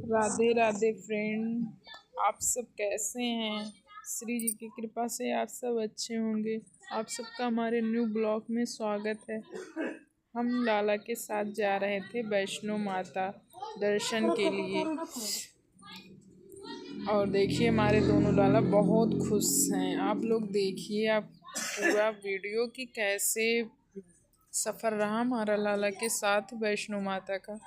Radhe Radhe friend, आप सब कैसे हैं। श्री जी की कृपा से आप सब अच्छे होंगे। आप सबका हमारे न्यू ब्लॉग में स्वागत है। हम लाला के साथ जा रहे थे वैष्णो माता दर्शन के लिए और देखिए हमारे दोनों लाला बहुत खुश हैं। आप लोग देखिए आप पूरा वीडियो की कैसे सफ़र रहा हमारा लाला के साथ वैष्णो माता का।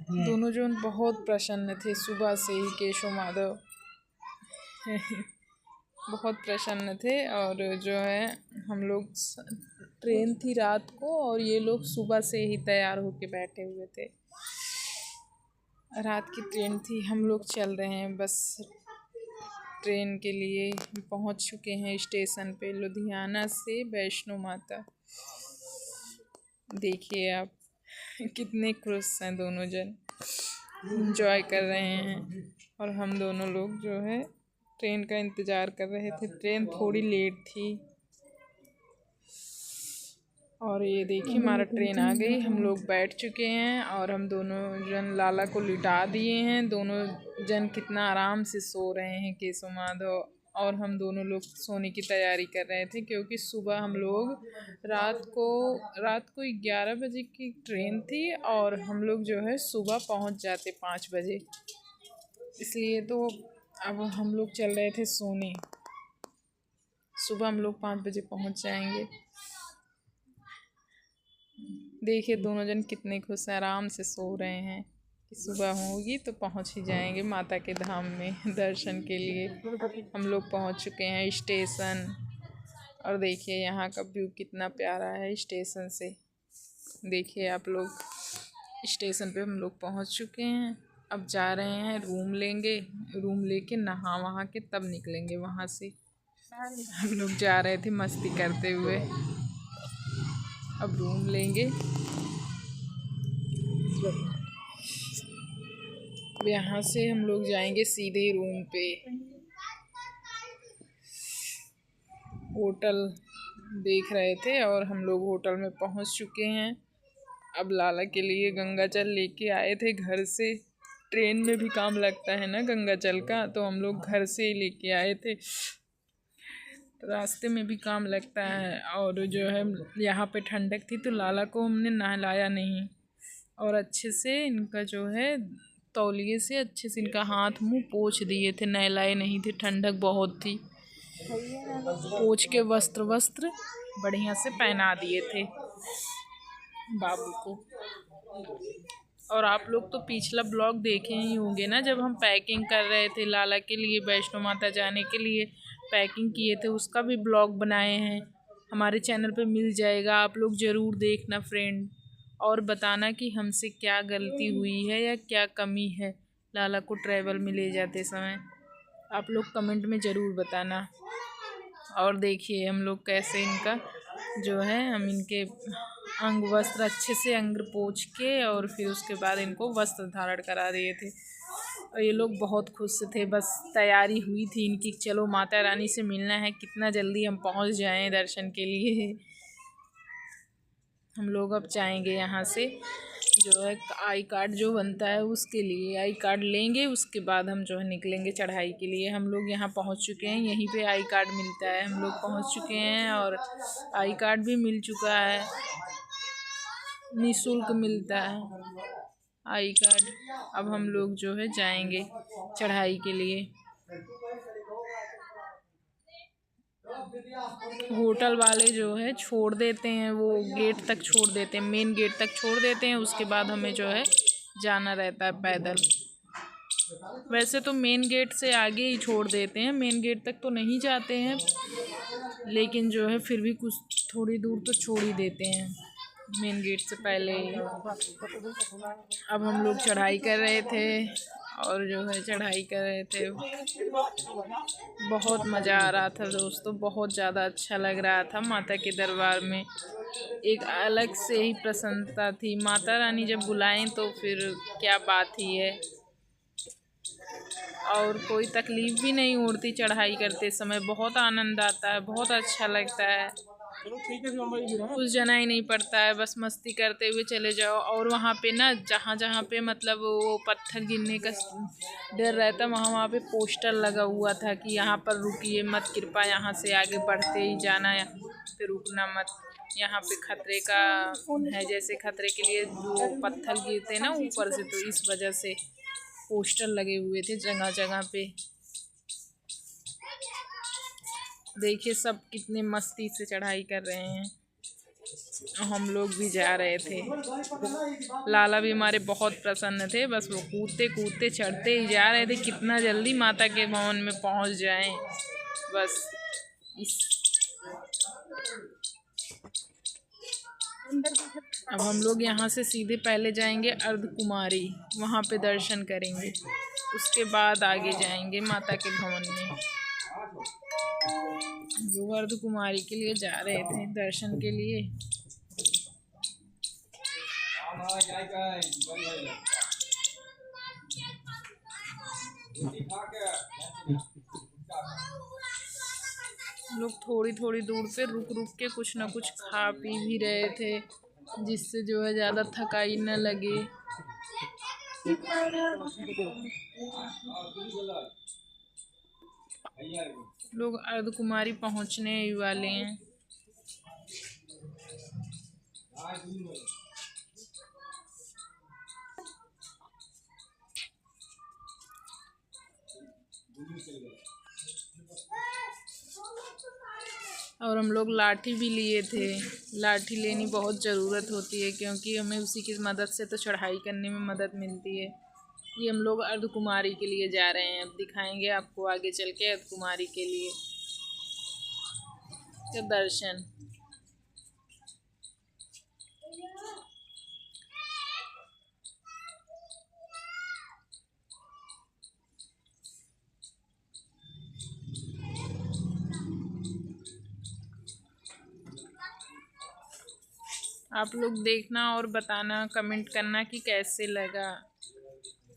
दोनों जन बहुत प्रसन्न थे सुबह से ही। केशव माधव बहुत प्रसन्न थे। और जो है हम लोग ट्रेन थी रात को और ये लोग सुबह से ही तैयार होके बैठे हुए थे। रात की ट्रेन थी, हम लोग चल रहे हैं बस ट्रेन के लिए। पहुंच चुके हैं स्टेशन पे लुधियाना से वैष्णो माता। देखिए आप कितने खुश हैं दोनों जन, एंजॉय कर रहे हैं। और हम दोनों लोग जो है ट्रेन का इंतज़ार कर रहे थे। ट्रेन थोड़ी लेट थी और ये देखिए हमारा ट्रेन आ गई। हम लोग बैठ चुके हैं और हम दोनों जन लाला को लिटा दिए हैं। दोनों जन कितना आराम से सो रहे हैं केशव माधव। और हम दोनों लोग सोने की तैयारी कर रहे थे क्योंकि सुबह हम लोग रात को 11 बजे की ट्रेन थी और हम लोग जो है सुबह पहुंच जाते 5 बजे। इसलिए तो अब हम लोग चल रहे थे सोने। सुबह हम लोग 5 बजे पहुंच जाएंगे। देखिए दोनों जन कितने खुश हैं, आराम से सो रहे हैं कि सुबह होगी तो पहुंच ही जाएंगे माता के धाम में दर्शन के लिए। हम लोग पहुंच चुके हैं स्टेशन और देखिए यहाँ का व्यू कितना प्यारा है स्टेशन से। देखिए आप लोग स्टेशन पे हम लोग पहुंच चुके हैं। अब जा रहे हैं रूम लेंगे। रूम लेके नहा वहाँ के तब निकलेंगे वहाँ से। हम लोग जा रहे थे मस्ती करते हुए। अब रूम लेंगे। यहाँ से हम लोग जाएंगे सीधे रूम पे। होटल देख रहे थे और हम लोग होटल में पहुँच चुके हैं। अब लाला के लिए गंगा जल लेके आए थे घर से। ट्रेन में भी काम लगता है ना गंगा जल का, तो हम लोग घर से ही लेके आए थे। रास्ते में भी काम लगता है। और जो है यहाँ पे ठंडक थी तो लाला को हमने नहलाया नहीं और अच्छे से इनका जो है तौलिए से अच्छे से इनका हाथ मुंह पोंछ दिए थे। नहलाए नहीं थे, ठंडक बहुत थी। पोंछ के वस्त्र बढ़िया से पहना दिए थे बाबू को। और आप लोग तो पिछला ब्लॉग देखे ही होंगे ना, जब हम पैकिंग कर रहे थे लाला के लिए वैष्णो माता जाने के लिए पैकिंग किए थे, उसका भी ब्लॉग बनाए हैं। हमारे चैनल पे मिल जाएगा, आप लोग ज़रूर देखना फ्रेंड। और बताना कि हमसे क्या गलती हुई है या क्या कमी है लाला को ट्रैवल में ले जाते समय। आप लोग कमेंट में ज़रूर बताना। और देखिए हम लोग कैसे इनका जो है हम इनके अंग वस्त्र अच्छे से अंग पोंछ के और फिर उसके बाद इनको वस्त्र धारण करा दिए थे। और ये लोग बहुत खुश थे। बस तैयारी हुई थी इनकी, चलो माता रानी से मिलना है, कितना जल्दी हम पहुंच जाएं दर्शन के लिए। हम लोग अब जाएंगे यहाँ से जो है आई कार्ड जो बनता है उसके लिए आई कार्ड लेंगे। उसके बाद हम जो है निकलेंगे चढ़ाई के लिए। हम लोग यहाँ पहुँच चुके हैं, यहीं पे आई कार्ड मिलता है। हम लोग पहुँच चुके हैं और आई कार्ड भी मिल चुका है, निःशुल्क मिलता है आई कार्ड। अब हम लोग जो है जाएंगे चढ़ाई के लिए। होटल वाले जो है छोड़ देते हैं, वो गेट तक छोड़ देते हैं, मेन गेट तक छोड़ देते हैं। उसके बाद हमें जो है जाना रहता है पैदल। वैसे तो मेन गेट से आगे ही छोड़ देते हैं, मेन गेट तक तो नहीं जाते हैं, लेकिन जो है फिर भी कुछ थोड़ी दूर तो छोड़ ही देते हैं मेन गेट से पहले ही। अब हम लोग चढ़ाई कर रहे थे और जो है चढ़ाई कर रहे थे। बहुत मज़ा आ रहा था दोस्तों, बहुत ज़्यादा अच्छा लग रहा था। माता के दरबार में एक अलग से ही प्रसन्नता थी। माता रानी जब बुलाएं तो फिर क्या बात ही है। और कोई तकलीफ़ भी नहीं उड़ती चढ़ाई करते समय। बहुत आनंद आता है, बहुत अच्छा लगता है। कुछ जाना ही नहीं पड़ता है, बस मस्ती करते हुए चले जाओ। और वहाँ पे ना जहाँ जहाँ पे मतलब वो पत्थर गिरने का डर रहता, वहाँ वहाँ पे पोस्टर लगा हुआ था कि यहाँ पर रुकिए मत, कृपया यहाँ से आगे बढ़ते ही जाना, पे रुकना मत, यहाँ पे खतरे का है, जैसे खतरे के लिए जो पत्थर गिरते ना ऊपर से, तो इस वजह से पोस्टर लगे हुए थे जगह जगह पे। देखिए सब कितने मस्ती से चढ़ाई कर रहे हैं, हम लोग भी जा रहे थे। लाला भी हमारे बहुत प्रसन्न थे, बस वो कूदते कूदते चढ़ते ही जा रहे थे, कितना जल्दी माता के भवन में पहुंच जाएं बस इस। अब हम लोग यहाँ से सीधे पहले जाएंगे अर्धकुमारी, वहाँ पे दर्शन करेंगे, उसके बाद आगे जाएंगे माता के भवन में। जो अर्धकुमारी के लिए जा रहे थे दर्शन के लिए। लोग थोड़ी थोड़ी दूर पे रुक रुक के कुछ ना कुछ खा पी भी रहे थे, जिससे जो है ज़्यादा थकाई न लगे। लोग अर्धकुमारी पहुंचने ही वाले हैं। और हम लोग लाठी भी लिए थे, लाठी लेनी बहुत ज़रूरत होती है क्योंकि हमें उसी की मदद से तो चढ़ाई करने में मदद मिलती है। ये हम लोग अर्धकुमारी के लिए जा रहे हैं, अब दिखाएंगे आपको आगे चल के अर्धकुमारी के लिए के दर्शन। आप लोग देखना और बताना, कमेंट करना कि कैसे लगा।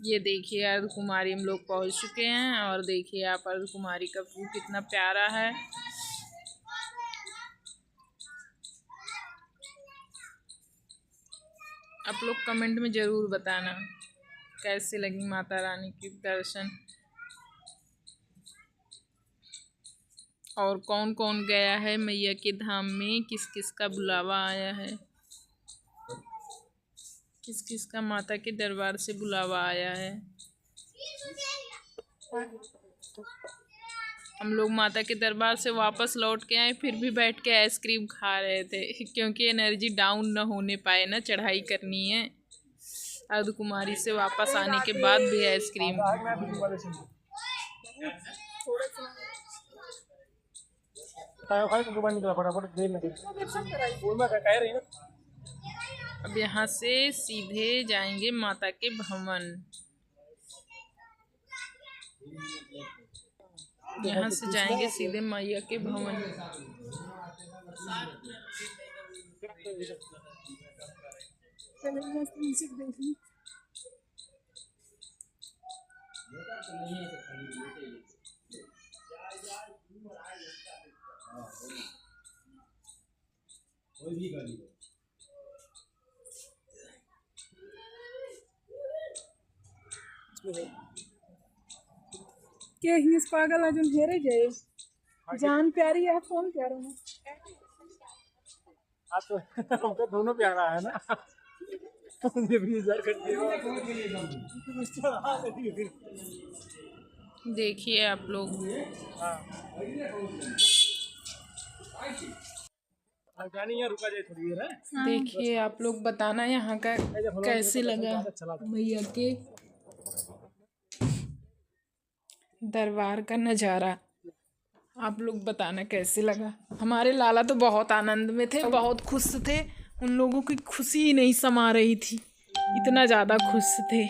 ये देखिए अर्धकुमारी हम लोग पहुंच चुके हैं, और देखिए आप अर्धकुमारी का व्यू कितना प्यारा है। आप लोग कमेंट में ज़रूर बताना कैसे लगी माता रानी के दर्शन, और कौन कौन गया है मैया के धाम में, किस किस का बुलावा आया है, किस किस का माता के दरबार से बुलावा आया है। हम लोग माता के दरबार से वापस लौट के आए, फिर भी बैठ के आइसक्रीम खा रहे थे क्योंकि एनर्जी डाउन न होने पाए ना, चढ़ाई करनी है। अर्धकुमारी से वापस आने के बाद भी आइसक्रीम। अब यहाँ से सीधे जाएंगे माता के भवन। यहाँ से जाएंगे सीधे मैया के भवन। के हिंस पागल है जो हेरे जाए, जान प्यारी है कौन प्यारा है। हाँ तो हमको दोनों प्यारा है ना। देखिए आप लोग, देखिए आप लोग बताना यहाँ का कैसे लगा मैया के दरबार का नज़ारा। आप लोग बताना कैसे लगा। हमारे लाला तो बहुत आनंद में थे, बहुत खुश थे, उन लोगों की खुशी ही नहीं समा रही थी, इतना ज़्यादा खुश थे।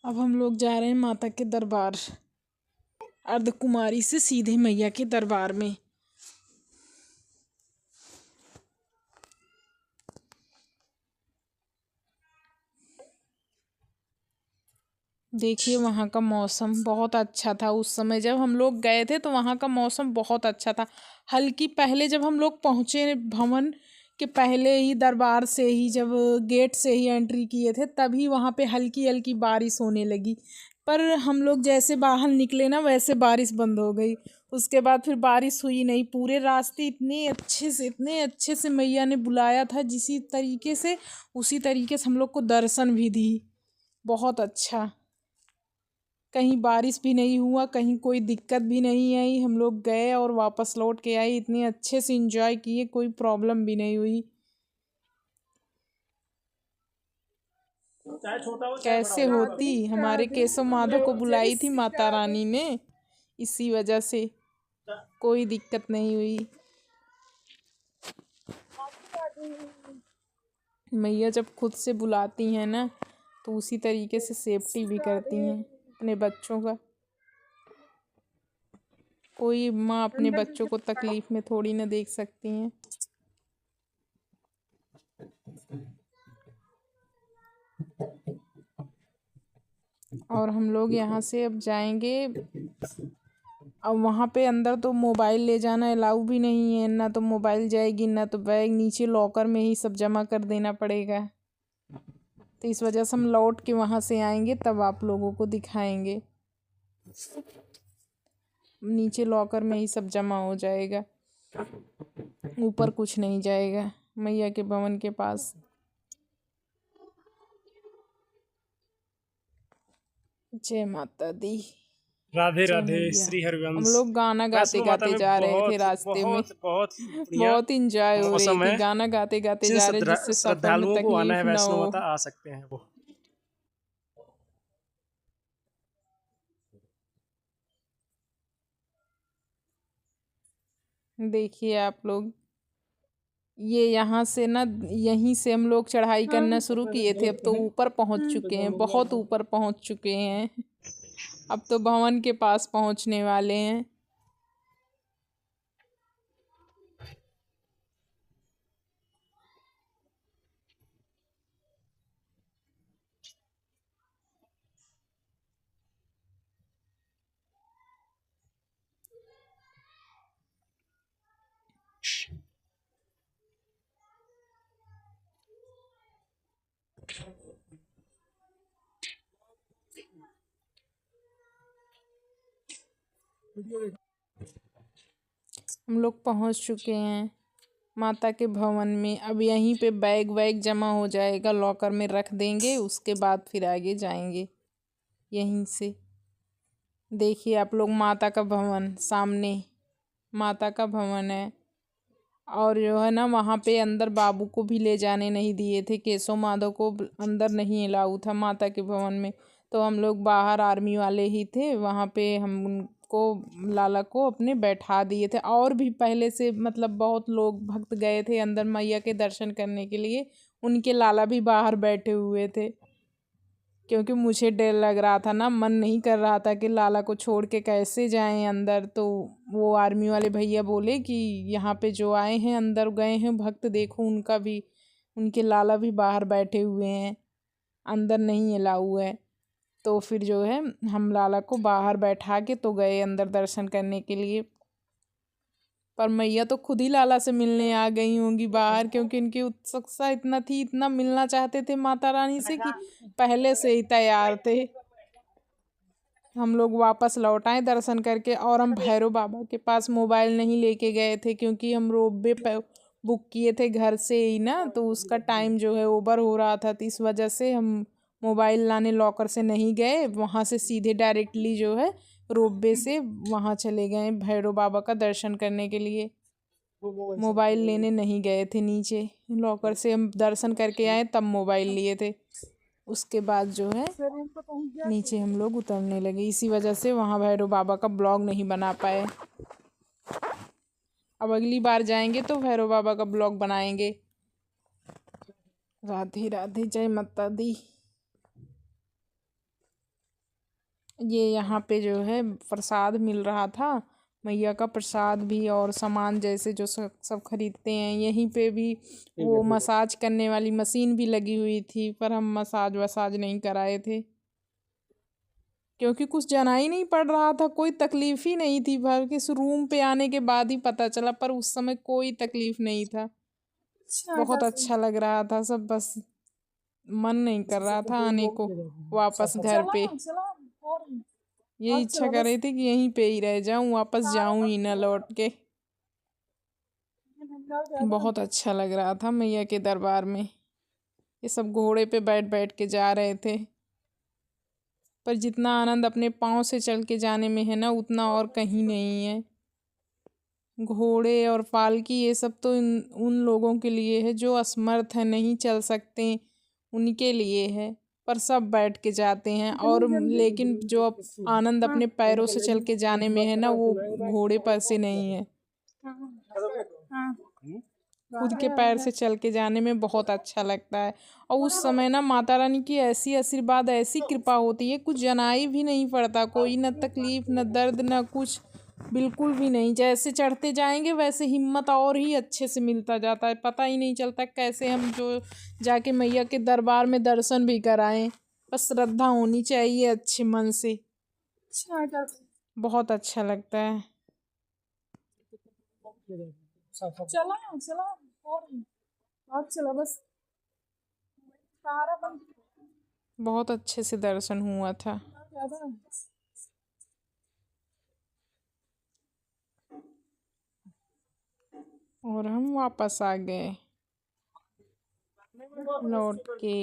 अब हम लोग जा रहे हैं माता के दरबार, अर्धकुमारी से सीधे मैया के दरबार में। देखिए वहाँ का मौसम बहुत अच्छा था उस समय जब हम लोग गए थे, तो वहाँ का मौसम बहुत अच्छा था। हल्की पहले जब हम लोग पहुँचे भवन के पहले ही, दरबार से ही, जब गेट से ही एंट्री किए थे, तभी वहाँ पे हल्की हल्की बारिश होने लगी। पर हम लोग जैसे बाहर निकले ना, वैसे बारिश बंद हो गई। उसके बाद फिर बारिश हुई नहीं। पूरे रास्ते इतने अच्छे से मैया ने बुलाया था, जिसी तरीके से उसी तरीके से हम लोग को दर्शन भी दी। बहुत अच्छा। कहीं बारिश भी नहीं हुआ, कहीं कोई दिक्कत भी नहीं आई। हम लोग गए और वापस लौट के आए, इतने अच्छे से एंजॉय किए, कोई प्रॉब्लम भी नहीं हुई। चाहे छोटा हो चाहे बड़ा कैसे हो। होती, हमारे केशव माधव को बुलाई थी माता रानी ने, इसी वजह से कोई दिक्कत नहीं हुई। मैया जब खुद से बुलाती हैं ना, तो उसी तरीके से सेफ्टी भी करती हैं अपने बच्चों का। कोई माँ अपने बच्चों को तकलीफ में थोड़ी ना देख सकती हैं। और हम लोग यहाँ से अब जाएंगे। अब वहाँ पे अंदर तो मोबाइल ले जाना अलाउ भी नहीं है, ना तो मोबाइल जाएगी ना तो बैग, नीचे लॉकर में ही सब जमा कर देना पड़ेगा। तो इस वजह से हम लौट के वहाँ से आएंगे, तब आप लोगों को दिखाएंगे। नीचे लॉकर में ही सब जमा हो जाएगा, ऊपर कुछ नहीं जाएगा मैया के भवन के पास। जय माता दी। राधे जय राधे, मैया। श्री हरिवंश। हम लोग गाना गाते वैष्णो माता गाते में जा रहे थे बहुत रास्ते में। बहुत बहुत ही बढ़िया बहुत इंजॉय हो रही मौसम थी, है। गाना गाते गाते जिन जा रहे, जिससे सफर में श्रद्धालुओं को आना है तकलीफ ना वैष्णो हो। माता आ सकते हैं वो। देखिए आप लोग, ये यहाँ से ना, यहीं से हम लोग चढ़ाई करना शुरू किए थे, अब तो ऊपर पहुँच चुके हैं, बहुत ऊपर पहुँच चुके हैं। अब तो भवन के पास पहुँचने वाले हैं। हम लोग पहुँच चुके हैं माता के भवन में। अब यहीं पे बैग वैग जमा हो जाएगा, लॉकर में रख देंगे, उसके बाद फिर आगे जाएंगे यहीं से। देखिए आप लोग, माता का भवन सामने, माता का भवन है। और जो है ना, वहाँ पे अंदर बाबू को भी ले जाने नहीं दिए थे, केशव माधव को अंदर नहीं अलाउ था माता के भवन में। तो हम लोग बाहर, आर्मी वाले ही थे वहाँ पे, हम उनको, लाला को अपने बैठा दिए थे। और भी पहले से मतलब बहुत लोग भक्त गए थे अंदर मैया के दर्शन करने के लिए, उनके लाला भी बाहर बैठे हुए थे। क्योंकि मुझे डर लग रहा था ना, मन नहीं कर रहा था कि लाला को छोड़ के कैसे जाएं अंदर। तो वो आर्मी वाले भैया बोले कि यहाँ पे जो आए हैं, अंदर गए हैं भक्त, देखो उनका भी, उनके लाला भी बाहर बैठे हुए हैं, अंदर नहीं अलाउ है। तो फिर जो है, हम लाला को बाहर बैठा के तो गए अंदर दर्शन करने के लिए। पर मैया तो खुद ही लाला से मिलने आ गई होंगी बाहर, क्योंकि इनकी उत्सुकता इतना थी, इतना मिलना चाहते थे माता रानी से कि पहले से ही तैयार थे। हम लोग वापस लौट आए दर्शन करके। और हम भैरव बाबा के पास मोबाइल नहीं लेके गए थे, क्योंकि हम रोपवे बुक किए थे घर से ही ना, तो उसका टाइम जो है ओवर हो रहा था, तो इस वजह से हम मोबाइल लाने लॉकर से नहीं गए। वहाँ से सीधे डायरेक्टली जो है रोपवे से वहाँ चले गए भैरव बाबा का दर्शन करने के लिए। मोबाइल लेने नहीं गए थे नीचे, लॉकर से हम दर्शन करके आए तब मोबाइल लिए थे। उसके बाद जो है नीचे हम लोग उतरने लगे, इसी वजह से वहाँ भैरव बाबा का ब्लॉग नहीं बना पाए। अब अगली बार जाएंगे तो भैरव बाबा का ब्लॉग बनाएंगे। राधे राधे, जय माता दी। ये यहाँ पे जो है प्रसाद मिल रहा था, मैया का प्रसाद भी और सामान जैसे जो सब खरीदते हैं। यहीं पे भी वो मसाज करने वाली मशीन भी लगी हुई थी, पर हम मसाज वसाज नहीं कराए थे। क्योंकि कुछ जाना ही नहीं पड़ रहा था, कोई तकलीफ ही नहीं थी। भर के इस रूम पे आने के बाद ही पता चला, पर उस समय कोई तकलीफ नहीं था। अच्छा बहुत अच्छा लग रहा था सब, बस मन नहीं कर रहा था आने को वापस घर पे। चलो चलो और ये इच्छा कर रही थी कि यहीं पे ही रह जाऊं, वापस जाऊं ही ना लौट के। बहुत अच्छा लग रहा था मैया के दरबार में। ये सब घोड़े पे बैठ बैठ के जा रहे थे, पर जितना आनंद अपने पाँव से चल के जाने में है ना, उतना और कहीं नहीं है। घोड़े और पालकी ये सब तो उन लोगों के लिए है जो असमर्थ है, नहीं चल सकते, उनके लिए है। पर सब बैठ के जाते हैं, और लेकिन जो आनंद अपने पैरों से चल के जाने में है ना, वो घोड़े पर से नहीं है। हाँ खुद के पैर से चल के जाने में बहुत अच्छा लगता है। और उस समय ना माता रानी की ऐसी आशीर्वाद, ऐसी कृपा होती है, कुछ जनाई भी नहीं पड़ता, कोई न तकलीफ न दर्द न कुछ, बिल्कुल भी नहीं। जैसे चढ़ते जाएंगे वैसे हिम्मत और ही अच्छे से मिलता जाता है। पता ही नहीं चलता कैसे हम जो जाके मैया के दरबार में दर्शन भी कराएं। बस श्रद्धा होनी चाहिए अच्छे मन से, अच्छा बहुत अच्छा लगता है। चलो चलो और चलो बस सारा बंद बहुत अच्छे से दर्शन हुआ था। ज्यादा और हम वापस आ गए लौट के।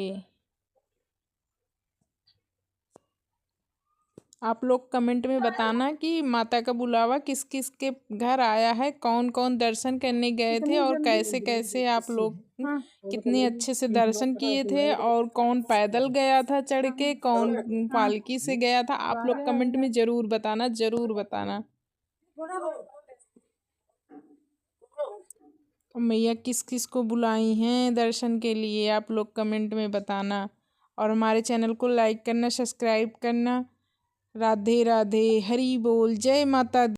आप लोग कमेंट में बताना कि माता का बुलावा किस किस के घर आया है, कौन कौन दर्शन करने गए थे, और कैसे कैसे आप लोग कितने अच्छे से दर्शन किए थे, और कौन पैदल गया था चढ़ के, कौन पालकी से गया था। आप लोग कमेंट में ज़रूर बताना, ज़रूर बताना। और मैया किस किस को बुलाई हैं दर्शन के लिए, आप लोग कमेंट में बताना। और हमारे चैनल को लाइक करना, सब्सक्राइब करना। राधे राधे, हरि बोल, जय माता दी।